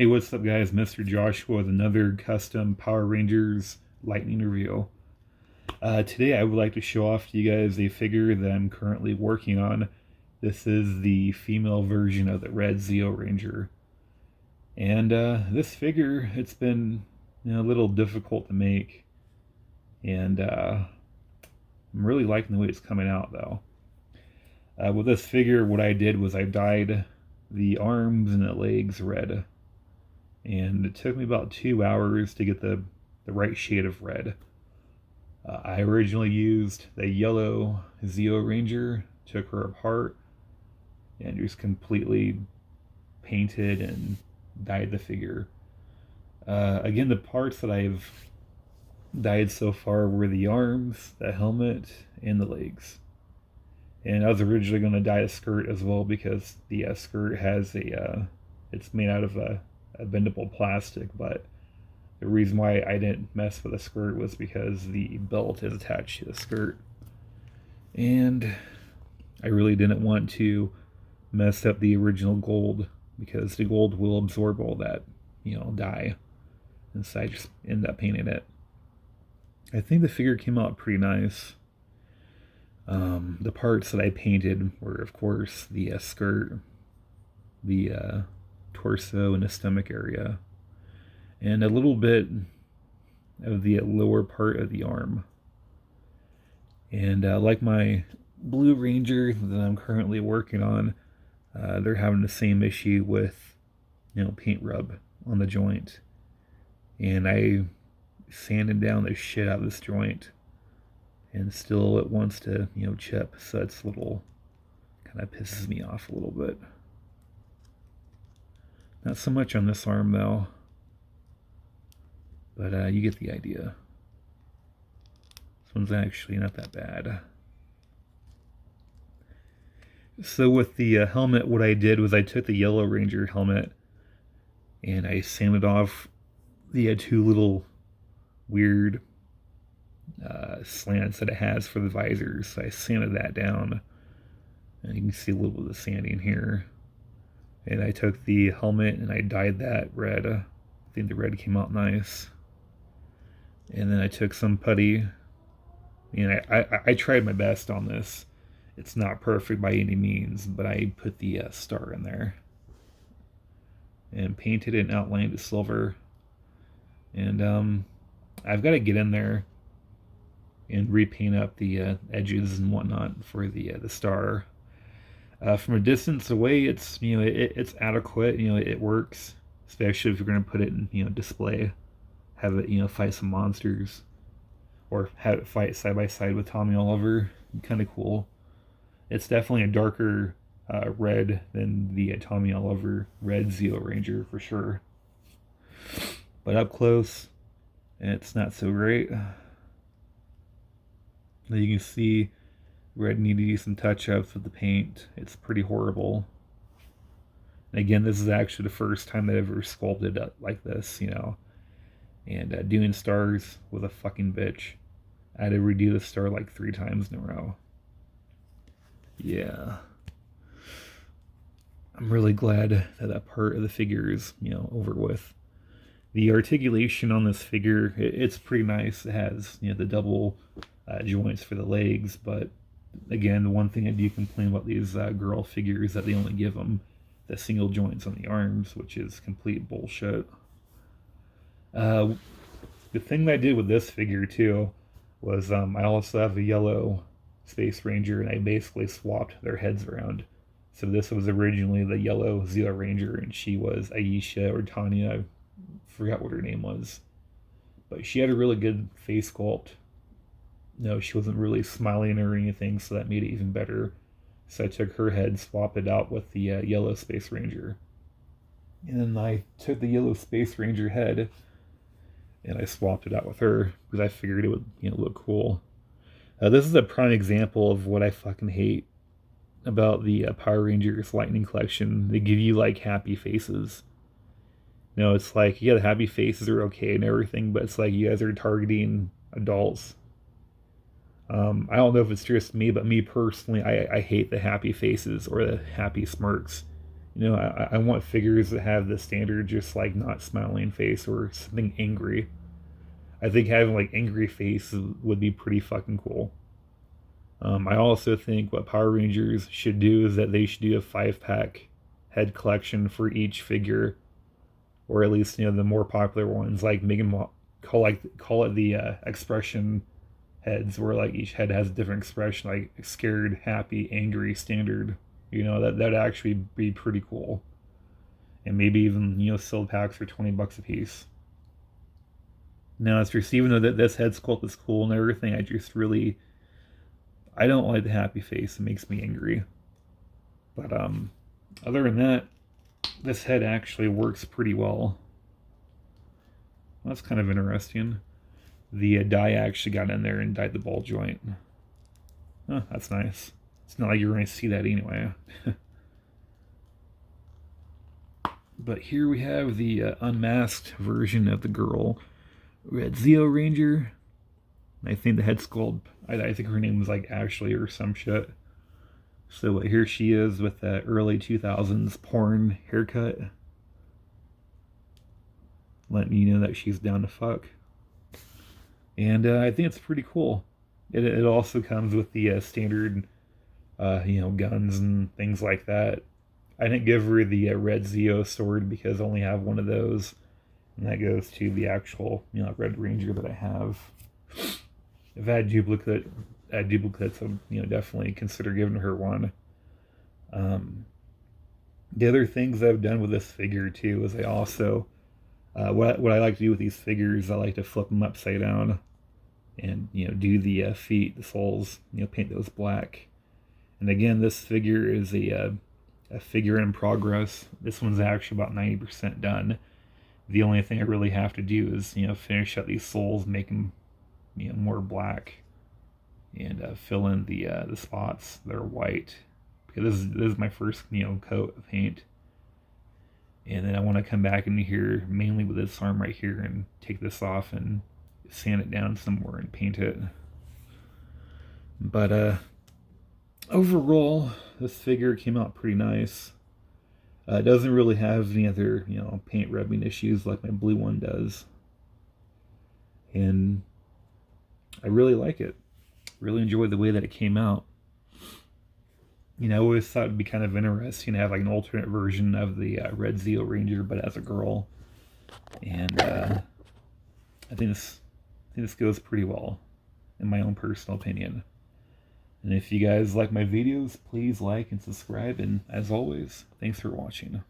Hey, what's up, guys? Mr. Joshua with another custom Power Rangers Lightning review. Today, I would like to show off to you guys a figure that I'm currently working on. This is the female version of the Red Zeo Ranger. And this figure, it's been a little difficult to make. And I'm really liking the way it's coming out, though. With this figure, what I did was I dyed the arms and the legs red, and it took me about 2 hours to get the right shade of red. I originally used the yellow Zeo Ranger, took her apart, and just completely painted and dyed the figure. Again, the parts that I've dyed so far were the arms, the helmet, and the legs. And I was originally going to dye the skirt as well because the skirt has it's made out of a bendable plastic, but the reason why I didn't mess with the skirt was because the belt is attached to the skirt. And I really didn't want to mess up the original gold because the gold will absorb all that, dye. And so I just ended up painting it. I think the figure came out pretty nice. The parts that I painted were, of course, the skirt, the torso, and the stomach area, and a little bit of the lower part of the arm. And like my Blue Ranger that I'm currently working on, they're having the same issue with, paint rub on the joint. And I sanded down the shit out of this joint, and still it wants to, chip. So it's a little, kind of pisses me off a little bit. Not so much on this arm though, but you get the idea. This one's actually not that bad. So with the helmet, what I did was I took the Yellow Ranger helmet and I sanded off the two little weird slants that it has for the visors. So I sanded that down, and you can see a little bit of the sanding here. And I took the helmet and I dyed that red. I think the red came out nice. And then I took some putty, and I tried my best on this. It's not perfect by any means, but I put the star in there and painted it and outlined it silver. And I've got to get in there and repaint up the edges and whatnot for the star. From a distance away, it's it's adequate. It works, especially if you're going to put it in display, have it fight some monsters, or have it fight side by side with Tommy Oliver. Kind of cool. It's definitely a darker red than the Tommy Oliver Red Zeo Ranger for sure. But up close, it's not so great. You can see red needed some touch-ups with the paint. It's pretty horrible. And again, this is actually the first time that I've ever sculpted it like this, And doing stars was a fucking bitch. I had to redo the star like 3 times in a row. Yeah. I'm really glad that part of the figure is, over with. The articulation on this figure, it's pretty nice. It has, the double joints for the legs, but again, the one thing I do complain about these girl figures that they only give them the single joints on the arms, which is complete bullshit. The thing that I did with this figure too was I also have a yellow Space Ranger, and I basically swapped their heads around. So this was originally the yellow Zeo Ranger, and she was Aisha or Tanya. I forgot what her name was, but she had a really good face sculpt. No, she wasn't really smiling or anything, so that made it even better. So I took her head, swapped it out with the yellow Space Ranger. And then I took the yellow Space Ranger head and I swapped it out with her because I figured it would look cool. This is a prime example of what I fucking hate about the Power Rangers Lightning Collection. They give you like happy faces. It's like, yeah, the happy faces are okay and everything, but it's like you guys are targeting adults. I don't know if it's just me, but me personally, I hate the happy faces or the happy smirks. You know, I want figures that have the standard just like not smiling face or something angry. I think having like angry face would be pretty fucking cool. I also think what Power Rangers should do is that they should do a 5-pack head collection for each figure, or at least the more popular ones, like make them call it the expression heads, where like each head has a different expression, like scared, happy, angry, standard. That'd actually be pretty cool, and maybe even sealed packs for $20 a piece. Now, as for even though that this head sculpt is cool and everything, I don't like the happy face. It makes me angry. But other than that, this head actually works pretty well. That's kind of interesting. The dye actually got in there and dyed the ball joint. Oh, that's nice. It's not like you're going to see that anyway. But here we have the unmasked version of the girl, Red Zeo Ranger. I think the head sculpt, I think her name was like Ashley or some shit. So here she is with that early 2000s porn haircut, letting you know that she's down to fuck. And I think it's pretty cool. It also comes with the standard, guns and things like that. I didn't give her the Red Zeo sword because I only have one of those, and that goes to the actual, Red Ranger that I have. If I had duplicates, I'd definitely consider giving her one. The other things I've done with this figure too is I also, what I like to do with these figures, I like to flip them upside down, and do the feet, the soles, paint those black. And again, this figure is a figure in progress. This one's actually about 90% done. The only thing I really have to do is finish up these soles, make them more black, and fill in the spots that are white, because this is my first coat of paint. And then I want to come back in here mainly with this arm right here and take this off and sand it down somewhere and paint it. But overall, this figure came out pretty nice. It doesn't really have any other paint rubbing issues like my blue one does, and I really like it. Really enjoy the way that it came out. I always thought it'd be kind of interesting to have like an alternate version of the Red Zeo Ranger, but as a girl. And I think this goes pretty well, in my own personal opinion. And if you guys like my videos, please like and subscribe. And as always, thanks for watching.